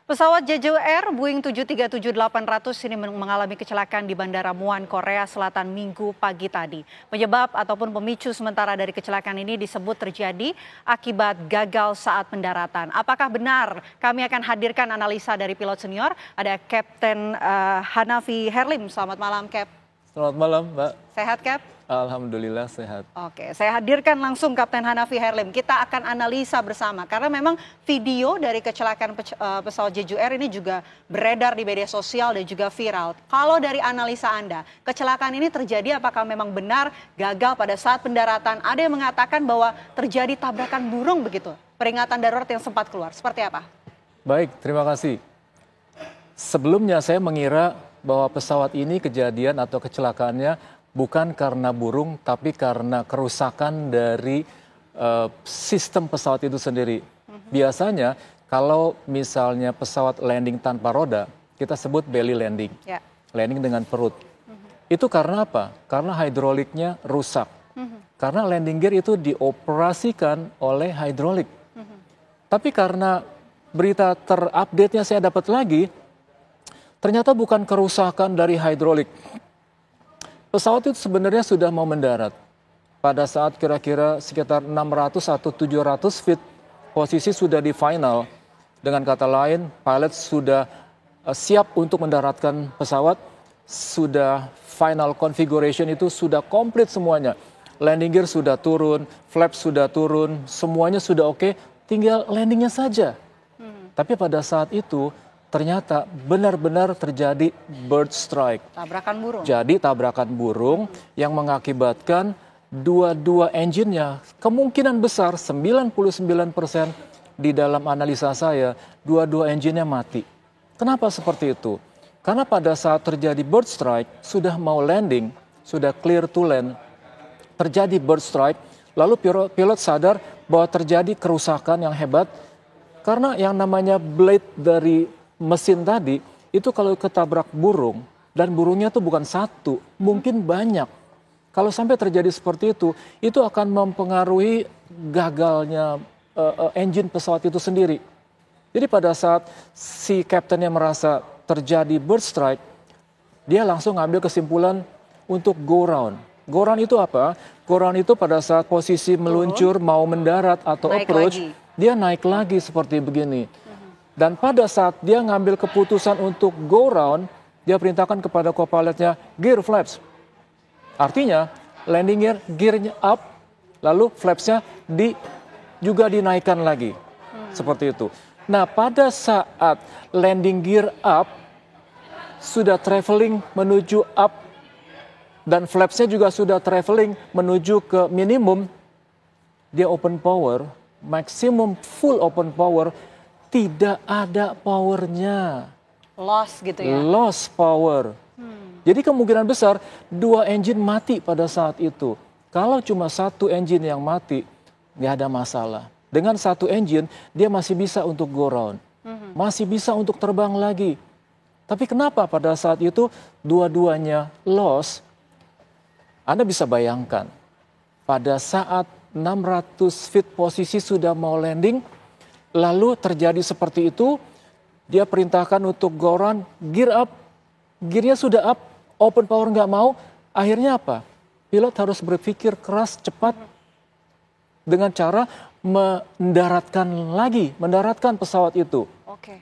Pesawat Jeju Air Boeing 737-800 ini mengalami kecelakaan di Bandara Muan, Korea Selatan Minggu pagi tadi. Penyebab ataupun pemicu sementara dari kecelakaan ini disebut terjadi akibat gagal saat pendaratan. Apakah benar? Kami akan hadirkan analisa dari pilot senior. Ada Kapten Hanafi Herlim. Selamat malam, Cap. Selamat malam, Mbak. Sehat, Cap? Alhamdulillah sehat. Oke, saya hadirkan langsung Kapten Hanafi Herlim. Kita akan analisa bersama karena memang video dari kecelakaan pesawat Jeju Air ini juga beredar di media sosial dan juga viral. Kalau dari analisa Anda, kecelakaan ini terjadi apakah memang benar gagal pada saat pendaratan? Ada yang mengatakan bahwa terjadi tabrakan burung begitu. Peringatan darurat yang sempat keluar. Seperti apa? Baik, terima kasih. Sebelumnya saya mengira bahwa pesawat ini kejadian atau kecelakaannya bukan karena burung, tapi karena kerusakan dari sistem pesawat itu sendiri. Biasanya kalau misalnya pesawat landing tanpa roda, kita sebut belly landing. Landing dengan perut. Itu karena apa? Karena hidroliknya rusak. Karena landing gear itu dioperasikan oleh hidrolik. Tapi karena berita terupdate-nya saya dapat lagi, ternyata bukan kerusakan dari hidrolik. Pesawat itu sebenarnya sudah mau mendarat. Pada saat kira-kira sekitar 600 atau 700 feet, posisi sudah di final. Dengan kata lain, pilot sudah siap untuk mendaratkan pesawat, sudah final configuration itu sudah komplit semuanya. Landing gear sudah turun, flaps sudah turun, semuanya sudah oke, tinggal landingnya saja. Tapi pada saat itu, ternyata benar-benar terjadi bird strike. Tabrakan burung. Jadi tabrakan burung yang mengakibatkan dua engine-nya kemungkinan besar 99% di dalam analisa saya, dua engine-nya mati. Kenapa seperti itu? Karena pada saat terjadi bird strike, sudah mau landing, sudah clear to land, terjadi bird strike, lalu pilot sadar bahwa terjadi kerusakan yang hebat karena yang namanya blade dari mesin tadi itu kalau ketabrak burung dan burungnya itu bukan satu, mungkin banyak. Kalau sampai terjadi seperti itu akan mempengaruhi gagalnya engine pesawat itu sendiri. Jadi pada saat si kaptennya merasa terjadi bird strike, dia langsung ngambil kesimpulan untuk go round. Go round itu apa? Go round itu pada saat posisi meluncur mau mendarat atau naik approach, lagi. Dia naik lagi seperti begini. Dan pada saat dia ngambil keputusan untuk go round, dia perintahkan kepada co-pilotnya gear flaps. Artinya landing gearnya up, lalu flapsnya juga dinaikkan lagi. Seperti itu. Nah pada saat landing gear up, sudah traveling menuju up, dan flapsnya juga sudah traveling menuju ke minimum, dia open power, maksimum full open power, tidak ada powernya. Loss gitu ya? Loss power. Jadi kemungkinan besar dua engine mati pada saat itu. Kalau cuma satu engine yang mati, nggak ada masalah. Dengan satu engine, dia masih bisa untuk go round. Masih bisa untuk terbang lagi. Tapi kenapa pada saat itu dua-duanya loss? Anda bisa bayangkan, pada saat 600 feet posisi sudah mau landing, lalu terjadi seperti itu, dia perintahkan untuk go round, gear up, gearnya sudah up, open power nggak mau, akhirnya apa? Pilot harus berpikir keras, cepat, dengan cara mendaratkan pesawat itu.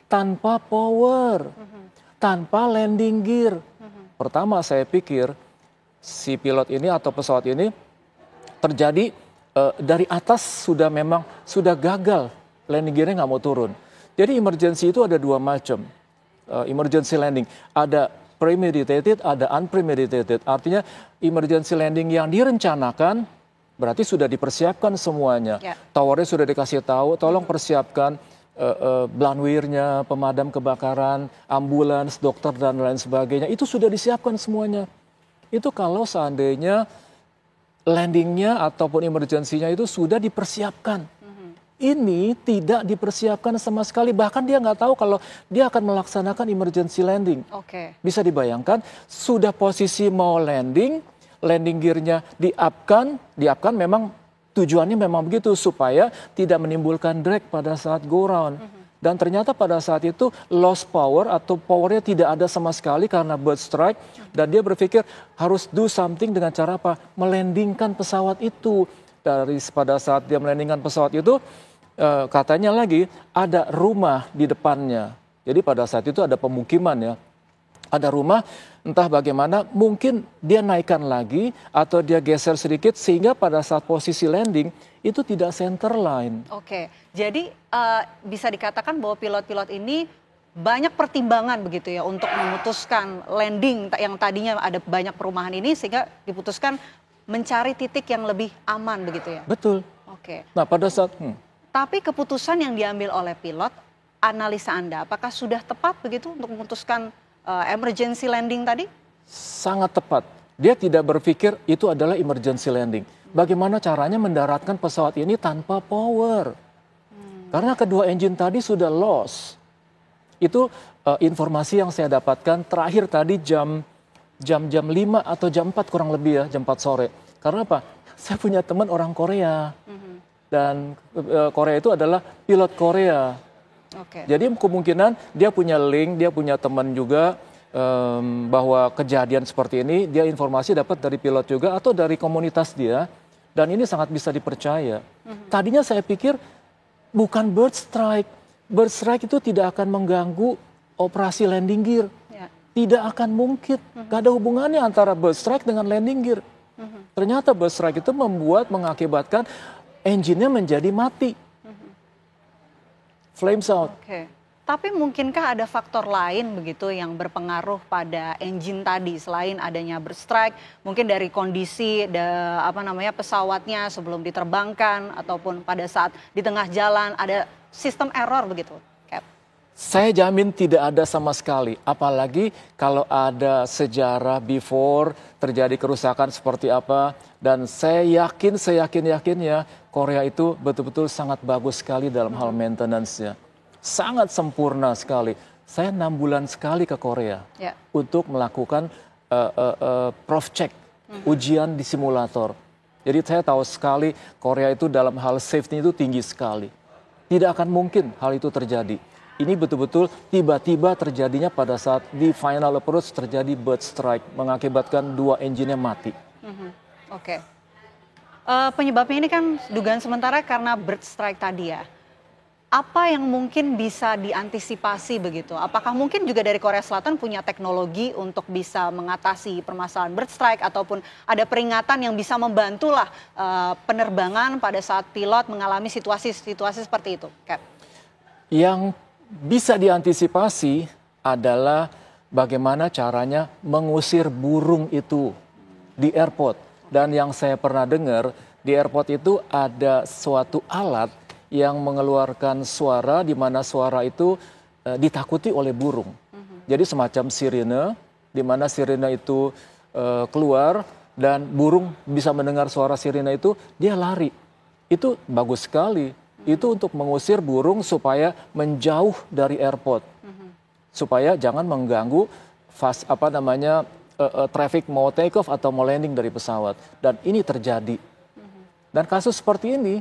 Tanpa power, tanpa landing gear. Pertama saya pikir, si pilot ini atau pesawat ini terjadi dari atas sudah gagal. Landing gearnya nggak mau turun. Jadi emergency itu ada dua macam. Emergency landing. Ada premeditated, ada unpremeditated. Artinya emergency landing yang direncanakan berarti sudah dipersiapkan semuanya. Towernya sudah dikasih tahu, tolong persiapkan blunwire-nya, pemadam kebakaran, ambulans, dokter, dan lain sebagainya. Itu sudah disiapkan semuanya. Itu kalau seandainya landingnya ataupun emergency-nya itu sudah dipersiapkan. Ini tidak dipersiapkan sama sekali. Bahkan dia nggak tahu kalau dia akan melaksanakan emergency landing. Bisa dibayangkan, sudah posisi mau landing gear-nya di-up-kan memang tujuannya memang begitu, supaya tidak menimbulkan drag pada saat go round. Dan ternyata pada saat itu lost power atau powernya tidak ada sama sekali karena bird strike. Dan dia berpikir harus do something dengan cara apa? Melandingkan pesawat itu. Pada saat dia melandingkan pesawat itu, katanya lagi ada rumah di depannya. Jadi pada saat itu ada pemukiman ya. Ada rumah, entah bagaimana, mungkin dia naikkan lagi atau dia geser sedikit sehingga pada saat posisi landing itu tidak center line. Oke, jadi bisa dikatakan bahwa pilot-pilot ini banyak pertimbangan begitu ya untuk memutuskan landing yang tadinya ada banyak perumahan ini sehingga diputuskan mencari titik yang lebih aman begitu ya? Betul. Oke. Nah pada saat... Tapi keputusan yang diambil oleh pilot, analisa Anda, apakah sudah tepat begitu untuk memutuskan emergency landing tadi? Sangat tepat. Dia tidak berpikir itu adalah emergency landing. Bagaimana caranya mendaratkan pesawat ini tanpa power? Karena kedua engine tadi sudah lost. Itu informasi yang saya dapatkan terakhir tadi jam 5 atau jam 4 kurang lebih ya, jam 4 sore. Karena apa? Saya punya teman orang Korea. Dan Korea itu adalah pilot Korea. Okay. Jadi kemungkinan dia punya link, dia punya teman juga bahwa kejadian seperti ini, dia informasi dapat dari pilot juga atau dari komunitas dia. Dan ini sangat bisa dipercaya. Tadinya saya pikir bukan bird strike. Bird strike itu tidak akan mengganggu operasi landing gear. Yeah. Tidak akan mungkin. Gak ada hubungannya antara bird strike dengan landing gear. Ternyata bird strike itu mengakibatkan engine-nya menjadi mati. Flames out. Oke. Tapi mungkinkah ada faktor lain begitu yang berpengaruh pada engine tadi selain adanya bird strike, mungkin dari kondisi pesawatnya sebelum diterbangkan ataupun pada saat di tengah jalan ada sistem error begitu, Cap? Saya jamin tidak ada sama sekali, apalagi kalau ada sejarah before terjadi kerusakan seperti apa. Dan saya yakinnya Korea itu betul-betul sangat bagus sekali dalam hal maintenance-nya. Sangat sempurna sekali. Saya 6 bulan sekali ke Korea untuk melakukan prof check, ujian di simulator. Jadi saya tahu sekali Korea itu dalam hal safety itu tinggi sekali. Tidak akan mungkin hal itu terjadi. Ini betul-betul tiba-tiba terjadinya pada saat di final approach terjadi bird strike, mengakibatkan 2 engine-nya mati. Oke. Penyebabnya ini kan dugaan sementara karena bird strike tadi ya. Apa yang mungkin bisa diantisipasi begitu? Apakah mungkin juga dari Korea Selatan punya teknologi untuk bisa mengatasi permasalahan bird strike ataupun ada peringatan yang bisa membantulah penerbangan pada saat pilot mengalami situasi-situasi seperti itu? Cap? Yang bisa diantisipasi adalah bagaimana caranya mengusir burung itu di airport. Dan yang saya pernah dengar, di airport itu ada suatu alat yang mengeluarkan suara di mana suara itu ditakuti oleh burung. Jadi semacam sirene, di mana sirene itu keluar dan burung bisa mendengar suara sirene itu, dia lari. Itu bagus sekali. Itu untuk mengusir burung supaya menjauh dari airport. Supaya jangan mengganggu traffic mau take off atau mau landing dari pesawat. Dan ini terjadi. Dan kasus seperti ini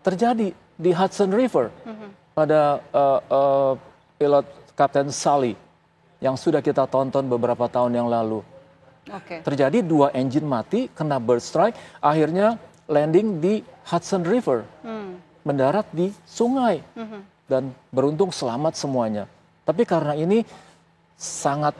terjadi di Hudson River pada pilot Kapten Sully yang sudah kita tonton beberapa tahun yang lalu. Terjadi 2 engine mati, kena bird strike, akhirnya landing di Hudson River, mendarat di sungai, dan beruntung selamat semuanya. Tapi karena ini sangat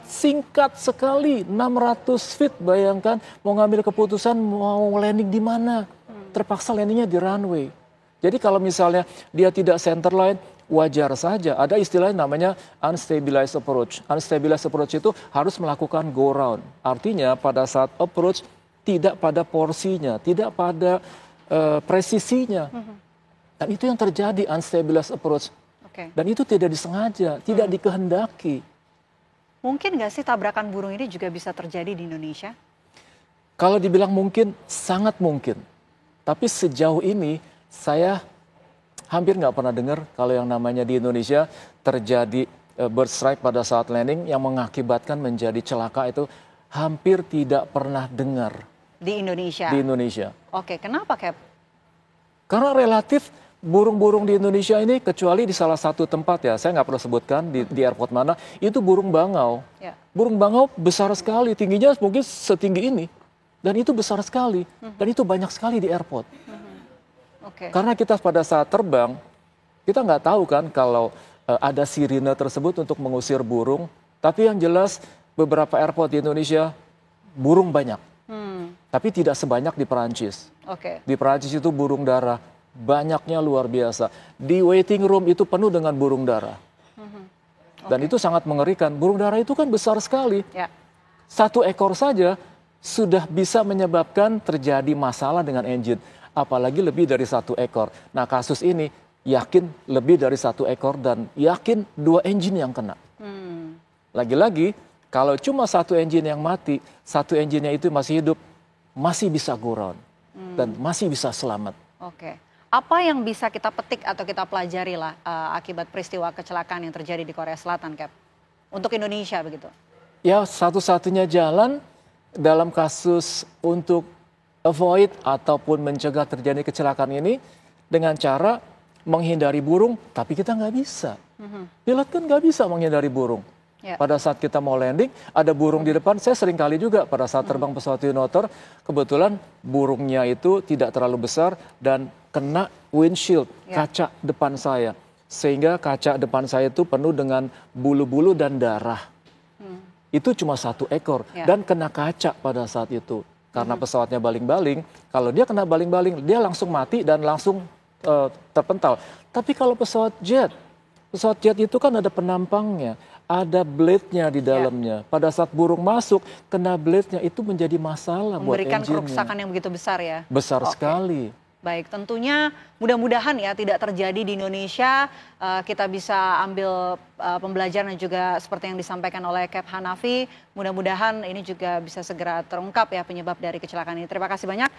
singkat sekali, 600 feet, bayangkan mau ngambil keputusan mau landing di mana. Terpaksa landingnya di runway. Jadi kalau misalnya dia tidak center line, wajar saja. Ada istilah namanya unstabilized approach. Unstabilized approach itu harus melakukan go round. Artinya pada saat approach tidak pada porsinya, tidak pada presisinya. Dan itu yang terjadi unstabilized approach. Dan itu tidak disengaja, tidak dikehendaki. Mungkin nggak sih tabrakan burung ini juga bisa terjadi di Indonesia? Kalau dibilang mungkin, sangat mungkin. Tapi sejauh ini saya hampir nggak pernah dengar kalau yang namanya di Indonesia terjadi bird strike pada saat landing yang mengakibatkan menjadi celaka, itu hampir tidak pernah dengar. Di Indonesia? Di Indonesia. Oke, kenapa Cap? Karena relatif burung-burung di Indonesia ini kecuali di salah satu tempat ya, saya nggak perlu sebutkan di airport mana, itu burung bangau. Ya. Burung bangau besar sekali, tingginya mungkin setinggi ini. Dan itu besar sekali, dan itu banyak sekali di airport. Karena kita pada saat terbang, kita nggak tahu kan kalau ada sirine tersebut untuk mengusir burung. Tapi yang jelas beberapa airport di Indonesia, burung banyak. Tapi tidak sebanyak di Perancis. Di Perancis itu burung dara, banyaknya luar biasa. Di waiting room itu penuh dengan burung dara. Dan itu sangat mengerikan. Burung dara itu kan besar sekali. Satu ekor saja sudah bisa menyebabkan terjadi masalah dengan engine. Apalagi lebih dari satu ekor. Nah kasus ini yakin lebih dari satu ekor dan yakin 2 engine yang kena. Lagi-lagi kalau cuma satu engine yang mati, satu engine-nya itu masih hidup, masih bisa go round. Dan masih bisa selamat. Apa yang bisa kita petik atau kita pelajari lah akibat peristiwa kecelakaan yang terjadi di Korea Selatan, Cap? Untuk Indonesia begitu? Ya satu-satunya jalan dalam kasus untuk avoid ataupun mencegah terjadi kecelakaan ini dengan cara menghindari burung, tapi kita nggak bisa. Pilot kan nggak bisa menghindari burung. Pada saat kita mau landing, ada burung di depan. Saya sering kali juga pada saat terbang pesawat Twin Otter, kebetulan burungnya itu tidak terlalu besar dan kena windshield, kaca depan saya. Sehingga kaca depan saya itu penuh dengan bulu-bulu dan darah. Itu cuma satu ekor dan kena kaca pada saat itu. Karena pesawatnya baling-baling, kalau dia kena baling-baling, dia langsung mati dan langsung terpental. Tapi kalau pesawat jet itu kan ada penampangnya, ada blade-nya di dalamnya. Pada saat burung masuk, kena blade-nya itu menjadi masalah buat engine-nya. Memberikan kerusakan yang begitu besar ya? Besar sekali. Baik, tentunya mudah-mudahan ya tidak terjadi di Indonesia. Kita bisa ambil pembelajaran dan juga seperti yang disampaikan oleh Cap Hanafi. Mudah-mudahan ini juga bisa segera terungkap ya penyebab dari kecelakaan ini. Terima kasih banyak.